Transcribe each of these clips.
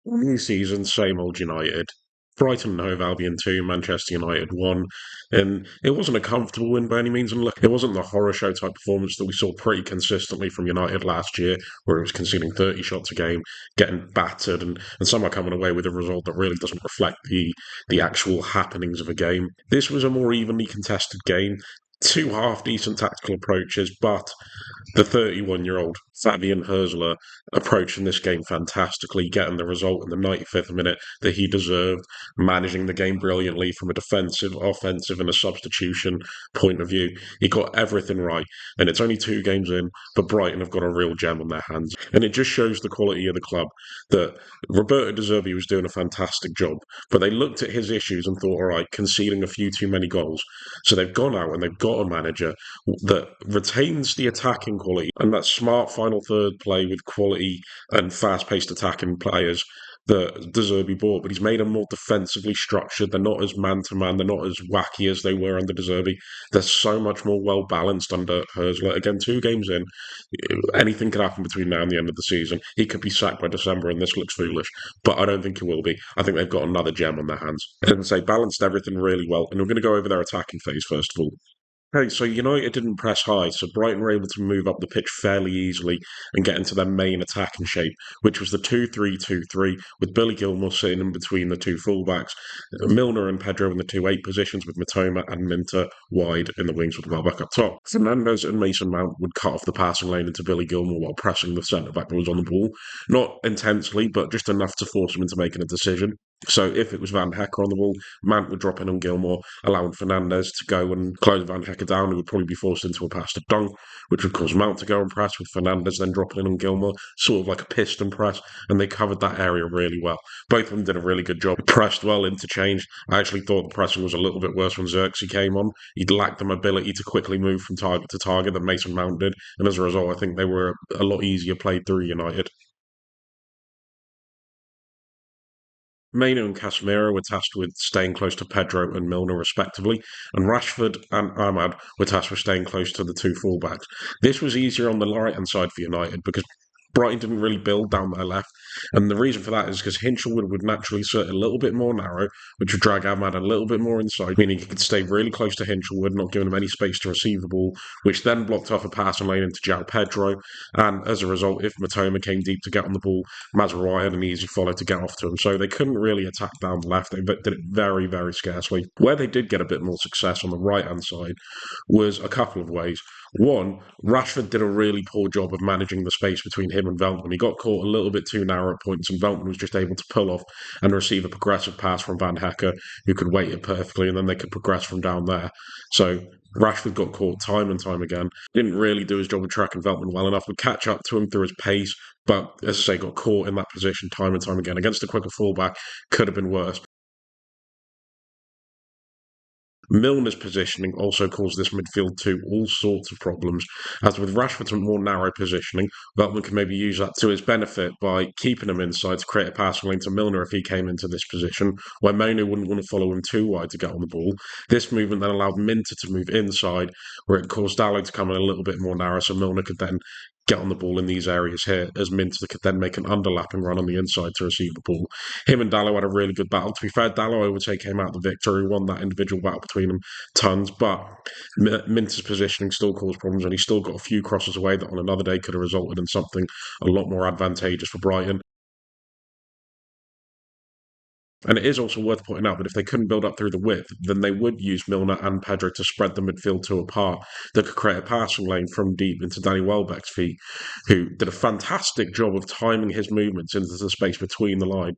New season, same old United. Brighton and Hove Albion 2, Manchester United 1. And it wasn't a comfortable win by any means. And look, it wasn't the horror show type performance that we saw pretty consistently from United last year, where it was conceding 30 shots a game, getting battered, and somehow coming away with a result that really doesn't reflect the actual happenings of a game. This was a more evenly contested game. Two half decent tactical approaches, but the 31-year-old Fabian Hurzeler approaching this game fantastically, getting the result in the 95th minute that he deserved, managing the game brilliantly from a defensive, offensive, and a substitution point of view. He got everything right, and it's only 2 games in, but Brighton have got a real gem on their hands. And it just shows the quality of the club that Roberto De Zerbi was doing a fantastic job, but they looked at his issues and thought, all right, conceding a few too many goals. So they've gone out and they've got a manager that retains the attacking quality and that smart final third play with quality and fast-paced attacking players that De Zerbi bought, but he's made them more defensively structured. They're not as man-to-man. They're not as wacky as they were under De Zerbi. They're so much more well-balanced under Hurzeler. Again, 2 games in, anything could happen between now and the end of the season. He could be sacked by December, and this looks foolish, but I don't think he will be. I think they've got another gem on their hands. As I say, balanced everything really well, and we're going to go over their attacking phase first of all. Okay, so United didn't press high, so Brighton were able to move up the pitch fairly easily and get into their main attacking shape, which was the 2-3-2-3, with Billy Gilmour sitting in between the 2 fullbacks, Milner and Pedro in the 2 8 positions, with Matoma and Minter wide in the wings with Welbeck up top. Fernandes and Mason Mount would cut off the passing lane into Billy Gilmour while pressing the centre-back that was on the ball. Not intensely, but just enough to force him into making a decision. So if it was Van Hecke on the ball, Mount would drop in on Gilmour, allowing Fernandes to go and close Van Hecke down, who would probably be forced into a pass to Dunk, which would cause Mount to go and press, with Fernandes then dropping in on Gilmour, sort of like a piston press, and they covered that area really well. Both of them did a really good job. Pressed well, interchanged. I actually thought the pressing was a little bit worse when Xerxes came on. He lacked the mobility to quickly move from target to target that Mason Mount did, and as a result, I think they were a lot easier played through United. Maino and Casemiro were tasked with staying close to Pedro and Milner, respectively, and Rashford and Ahmad were tasked with staying close to the 2 fullbacks. This was easier on the right hand side for United because Brighton didn't really build down their left, and the reason for that is because Hinchelwood would naturally sit a little bit more narrow, which would drag Ahmad a little bit more inside, meaning he could stay really close to Hinchelwood, not giving him any space to receive the ball, which then blocked off a passing lane into João Pedro, and as a result, if Matoma came deep to get on the ball, Mazraoui had an easy follow to get off to him, so they couldn't really attack down the left. They did it very, very scarcely. Where they did get a bit more success on the right hand side was a couple of ways. One, Rashford did a really poor job of managing the space between him and Veltman. He got caught a little bit too narrow at points, and Veltman was just able to pull off and receive a progressive pass from Van Hecke, who could wait it perfectly, and then they could progress from down there. So Rashford got caught time and time again. Didn't really do his job of tracking Veltman well enough. Would catch up to him through his pace, but as I say, got caught in that position time and time again. Against a quicker fullback, could have been worse. Milner's positioning also caused this midfield 2 all sorts of problems, as with Rashford's more narrow positioning, Veltman can maybe use that to his benefit by keeping him inside to create a passing lane to Milner if he came into this position, where Monu wouldn't want to follow him too wide to get on the ball. This movement then allowed Minter to move inside, where it caused Dallo to come in a little bit more narrow, so Milner could then get on the ball in these areas here, as Minter could then make an underlapping run on the inside to receive the ball. Him and Dallo had a really good battle. To be fair, Dallo, I would say, came out the victor. He won that individual battle between them tons, but Minter's positioning still caused problems, and he still got a few crosses away that on another day could have resulted in something a lot more advantageous for Brighton. And it is also worth pointing out that if they couldn't build up through the width, then they would use Milner and Pedro to spread the midfield 2 apart that could create a passing lane from deep into Danny Welbeck's feet, who did a fantastic job of timing his movements into the space between the line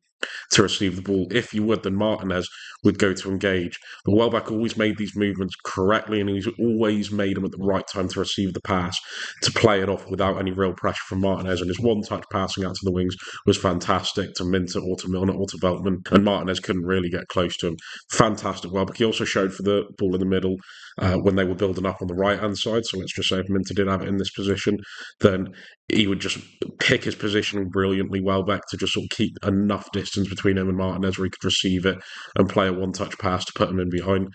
to receive the ball. If you would, then Martinez would go to engage. But Welbeck always made these movements correctly, and he's always made them at the right time to receive the pass, to play it off without any real pressure from Martinez. And his one-touch passing out to the wings was fantastic to Minter or to Milner or to Veltman, and Martinez couldn't really get close to him. Fantastic Welbeck. He also showed for the ball in the middle when they were building up on the right-hand side. So let's just say if Minter did have it in this position, then he would just pick his positioning brilliantly, Welbeck, to just sort of keep enough distance between him and Martinez where he could receive it and play a one-touch pass to put him in behind.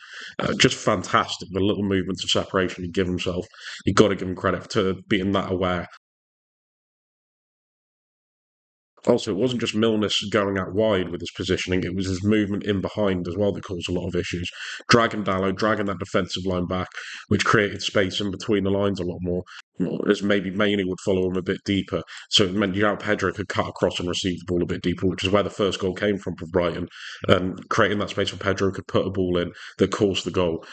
Just fantastic, the little movements of separation he give himself. You've got to give him credit to being that aware. Also, it wasn't just Milner going out wide with his positioning, it was his movement in behind as well that caused a lot of issues. Dragging Dallo, dragging that defensive line back, which created space in between the lines a lot more, as maybe Mainey would follow him a bit deeper. So it meant João Pedro could cut across and receive the ball a bit deeper, which is where the first goal came from for Brighton. And creating that space for Pedro could put a ball in that caused the goal.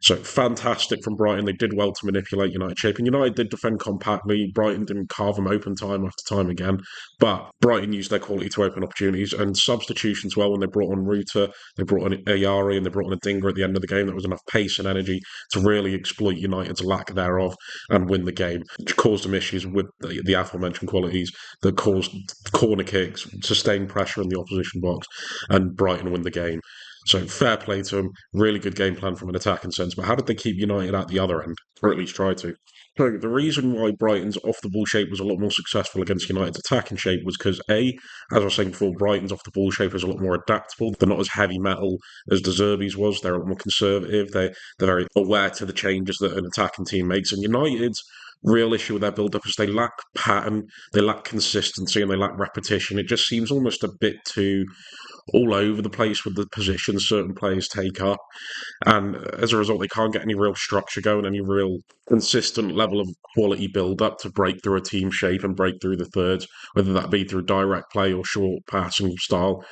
So fantastic from Brighton. They did well to manipulate United shape. And United did defend compactly. Brighton didn't carve them open time after time again. But Brighton used their quality to open opportunities and substitutions well when they brought on Ruta, they brought on Ayari, and they brought on a Dinger at the end of the game. That was enough pace and energy to really exploit United's lack thereof and win the game, which caused them issues with the aforementioned qualities that caused corner kicks, sustained pressure in the opposition box, and Brighton win the game. So fair play to them. Really good game plan from an attacking sense. But how did they keep United at the other end, or at least try to? So the reason why Brighton's off the ball shape was a lot more successful against United's attacking shape was because as I was saying before, Brighton's off the ball shape is a lot more adaptable. They're not as heavy metal as De Zerbi's was. They're a lot more conservative. They're very aware to the changes that an attacking team makes. And United's real issue with their build up is they lack pattern, they lack consistency, and they lack repetition. It just seems almost a bit too all over the place with the positions certain players take up. And as a result, they can't get any real structure going, any real consistent level of quality build up to break through a team shape and break through the thirds, whether that be through direct play or short passing style.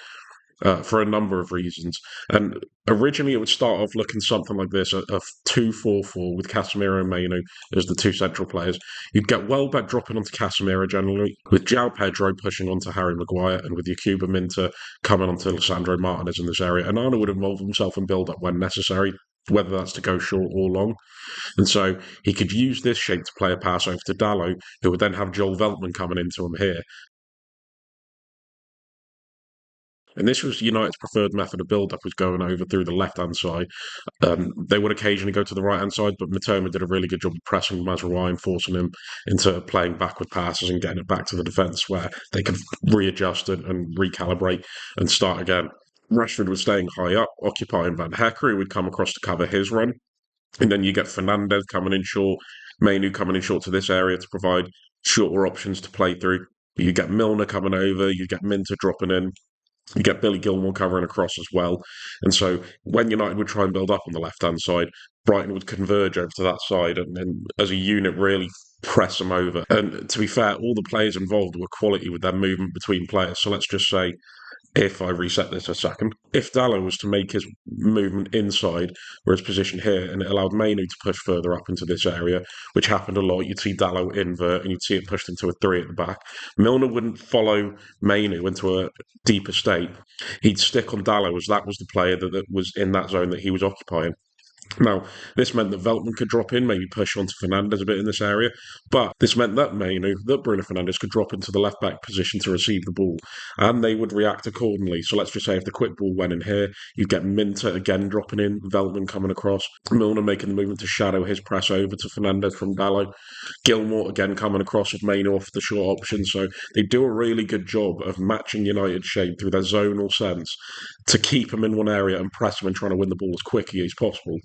For a number of reasons. And originally, it would start off looking something like this: a 2-4-4 with Casemiro and Mainu as the two central players. You'd get Welbeck dropping onto Casemiro generally, with João Pedro pushing onto Harry Maguire, and with Yakuba Minter coming onto Lissandro Martinez in this area. And Arna would involve himself in build up when necessary, whether that's to go short or long. And so he could use this shape to play a pass over to Dallo, who would then have Joel Veltman coming into him here. And this was United's preferred method of build-up, was going over through the left-hand side. They would occasionally go to the right-hand side, but Matoma did a really good job of pressing Mazraoui and forcing him into playing backward passes and getting it back to the defence where they could readjust and recalibrate and start again. Rashford was staying high up, occupying Van Hecker, who would come across to cover his run. And then you get Fernandez coming in short, Mainu coming in short to this area to provide shorter options to play through. You get Milner coming over, you get Minter dropping in, you get Billy Gilmore covering across as well. And so when United would try and build up on the left hand side, Brighton would converge over to that side and as a unit really press them over. And to be fair, all the players involved were quality with their movement between players. So let's just say, if I reset this a second, if Dallo was to make his movement inside where his position here, and it allowed Mainu to push further up into this area, which happened a lot, you'd see Dallo invert and you'd see it pushed into a three at the back. Milner wouldn't follow Mainu into a deeper state. He'd stick on Dallo as that was the player that was in that zone that he was occupying. Now, this meant that Veltman could drop in, maybe push onto Fernandez a bit in this area, but this meant that Mainu, that Bruno Fernandez could drop into the left back position to receive the ball, and they would react accordingly. So let's just say if the quick ball went in here, you'd get Minter again dropping in, Veltman coming across, Milner making the movement to shadow his press over to Fernandez from Dallo, Gilmore again coming across with Mainu off the short option. So they do a really good job of matching United's shape through their zonal sense to keep them in one area and press them and trying to win the ball as quickly as possible.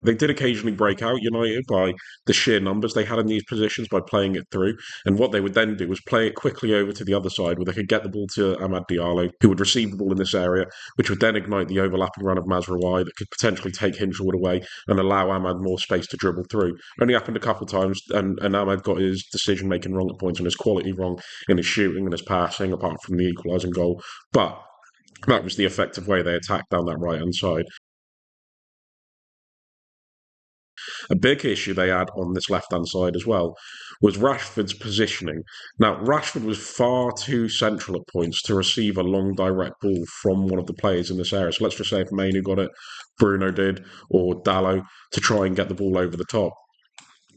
They did occasionally break out United by the sheer numbers they had in these positions by playing it through. And what they would then do was play it quickly over to the other side where they could get the ball to Amad Diallo, who would receive the ball in this area, which would then ignite the overlapping run of Mazraoui that could potentially take Hinshelwood away and allow Ahmad more space to dribble through. Only happened a couple of times, and Ahmad got his decision making wrong at points and his quality wrong in his shooting and his passing, apart from the equalising goal. But that was the effective way they attacked down that right hand side. A big issue they had on this left hand side as well was Rashford's positioning. Now, Rashford was far too central at points to receive a long direct ball from one of the players in this area. So let's just say if Mainu got it, Bruno did, or Dallo to try and get the ball over the top.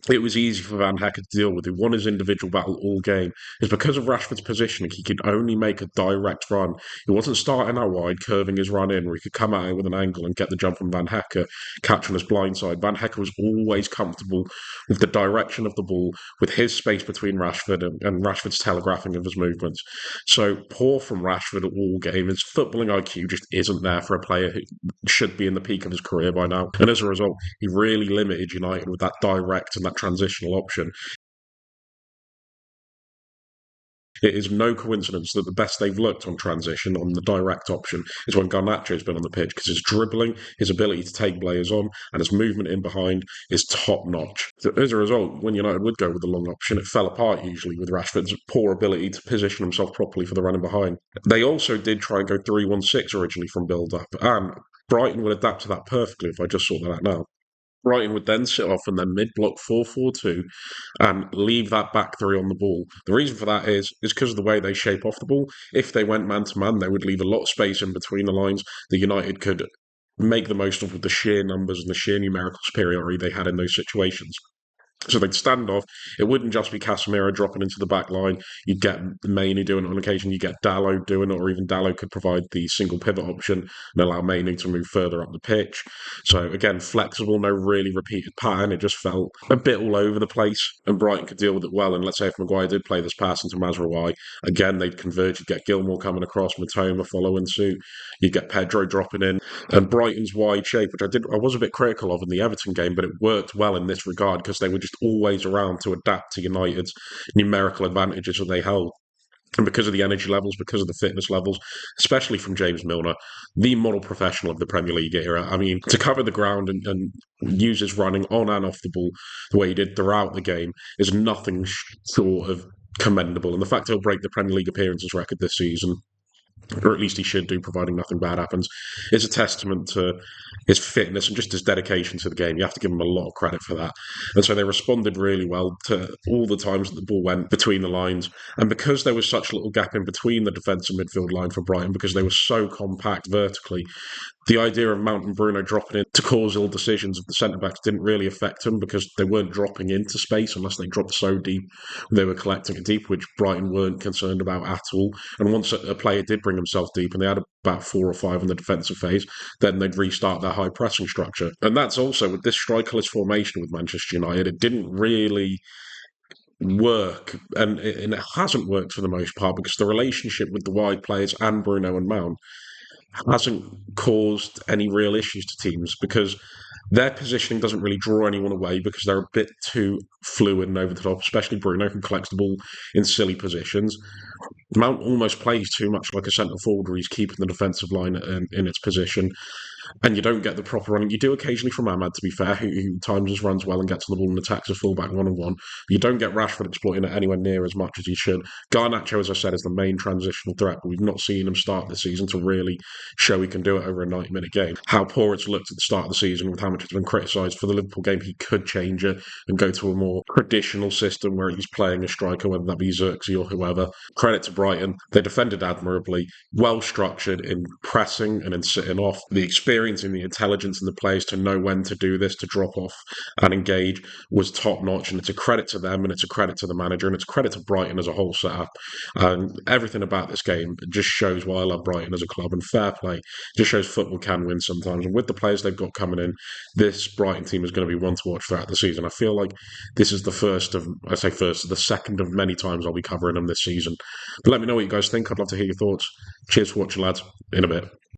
It was easy for Van Hecker to deal with, who won his individual battle all game. Is because of Rashford's positioning, he could only make a direct run. He wasn't starting out wide, curving his run in, where he could come at it with an angle and get the jump from Van Hecker, catch on his blind side. Van Hecker was always comfortable with the direction of the ball, with his space between Rashford and Rashford's telegraphing of his movements. So poor from Rashford all game. His footballing IQ just isn't there for a player who should be in the peak of his career by now. And as a result, he really limited United with that direct and that transitional option. It is no coincidence that the best they've looked on transition on the direct option is when Garnacho's been on the pitch because his dribbling, his ability to take players on, and his movement in behind is top notch. So as a result, when United would go with the long option, it fell apart usually with Rashford's poor ability to position himself properly for the running behind. They also did try and go 3-1-6 originally from build up, and Brighton would adapt to that perfectly if I just saw that out now. Brighton would then sit off and then mid block 4-4-2 and leave that back three on the ball. The reason for that is because of the way they shape off the ball. If they went man to man, they would leave a lot of space in between the lines that United could make the most of with the sheer numbers and the sheer numerical superiority they had in those situations. So they'd stand off. It wouldn't just be Casemiro dropping into the back line. You'd get Mainoo doing it on occasion. You get Dalot doing it, or even Dalot could provide the single pivot option and allow Mainoo to move further up the pitch. So again, flexible, no really repeated pattern. It just felt a bit all over the place, and Brighton could deal with it well. And let's say if Maguire did play this pass into Mazraoui, again they'd converge. You'd get Gilmore coming across, Matoma following suit. You'd get Pedro dropping in, and Brighton's wide shape, which I was a bit critical of in the Everton game, but it worked well in this regard because they were just always around to adapt to United's numerical advantages that they held. And because of the energy levels, because of the fitness levels, especially from James Milner, the model professional of the Premier League era. I mean, to cover the ground and use his running on and off the ball the way he did throughout the game is nothing short of commendable. And the fact he'll break the Premier League appearances record this season, or at least he should do, providing nothing bad happens, is a testament to his fitness and just his dedication to the game. You have to give him a lot of credit for that. And so they responded really well to all the times that the ball went between the lines. And because there was such a little gap in between the defence and midfield line for Brighton, because they were so compact vertically, the idea of Mount and Bruno dropping in to cause ill decisions of the centre-backs didn't really affect them because they weren't dropping into space unless they dropped so deep. They were collecting it deep, which Brighton weren't concerned about at all. And once a player did bring himself deep and they had about 4 or 5 in the defensive phase, then they'd restart their high pressing structure. And that's also with this strikerless formation with Manchester United, it didn't really work, and it hasn't worked for the most part because the relationship with the wide players and Bruno and Mount hasn't caused any real issues to teams because their positioning doesn't really draw anyone away because they're a bit too fluid and over the top, especially Bruno, who collects the ball in silly positions. Mount almost plays too much like a centre forward where he's keeping the defensive line in its position, and you don't get the proper running. You do occasionally from Ahmad, to be fair, who times his runs well and gets on the ball and attacks a fullback one-on-one. You don't get Rashford exploiting it anywhere near as much as he should. Garnacho, as I said, is the main transitional threat, but we've not seen him start this season to really show he can do it over a 90-minute game. How poor it's looked at the start of the season with how much it's been criticised. For the Liverpool game, he could change it and go to a more traditional system where he's playing a striker, whether that be Xerxes or whoever. Credit to Brighton. They defended admirably, well structured in pressing and in sitting off. The experience and the intelligence in the players to know when to do this, to drop off and engage, was top notch. And it's a credit to them, and it's a credit to the manager, and it's a credit to Brighton as a whole setup. And everything about this game just shows why I love Brighton as a club, and fair play. It just shows football can win sometimes. And with the players they've got coming in, this Brighton team is going to be one to watch throughout the season. I feel like this is the the second of many times I'll be covering them this season. But let me know what you guys think. I'd love to hear your thoughts. Cheers for watching, lads. In a bit.